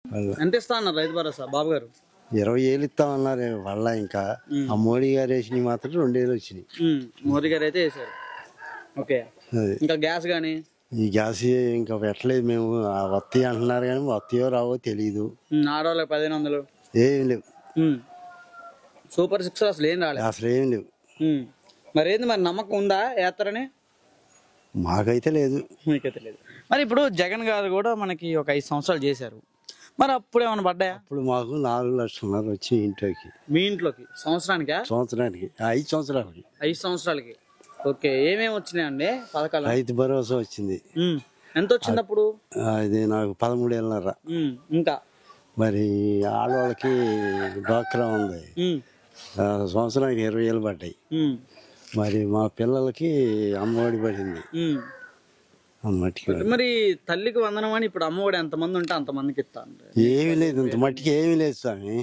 ఎంత ఇస్తా అన్నారు రైతు భరోసా బాబు గారు? 20,000 ఇస్తామన్నారు వాళ్ళ. ఇంకా ఆ మోడీ గారు వేసినవి మాత్రం 2,000 వచ్చినాయి. మోదీ గారు అయితే వేసారు. ఓకే. ఇంకా గ్యాస్ గానీ ఈ గ్యాస్ ఇంకా పెట్టలేదు మేము. వస్తాయి అంటున్నారు కానీ వస్తాయో రావో తెలీదు. ఆడవాళ్ళకి 1500 ఏం లేవు. సూపర్ 6 అసలు ఏం రాలేదు. అసలు ఏం లేవు. మరి ఏంది, మరి నమ్మకం ఉందా వేస్తారని? మాకైతే లేదు. మీకైతే లేదు. మరి ఇప్పుడు జగన్ గారు కూడా మనకి ఒక 5 సంవత్సరాలు చేశారు. మరి అప్పుడు ఏమైనా పడ్డాయా? అప్పుడు మాకు 4 లక్షలున్నర వచ్చి ఇంట్లోకి. మీ ఇంట్లోకి సంవత్సరానికి? 5 సంవత్సరాలకి. 5 సంవత్సరాలకి. ఓకే. ఏమేమి వచ్చినాయండి పథకాలు? రైతు భరోసా వచ్చింది. ఎంత వచ్చింది అప్పుడు? అది నాకు 13,500. ఇంకా మరి ఆడవాళ్ళకి డ్వాక్రా ఉంది. సంవత్సరానికి 20,000 పడ్డాయి. మరి మా పిల్లలకి అమ్మఒడి పడింది. మరి తల్లికి వందనం అని ఇప్పుడు అమ్మఒడి ఎంతమంది ఉంటే అంతమందికి ఇస్తా. ఏమీ లేదు, ఇంత మట్టికి ఏమీ లేదు స్వామి.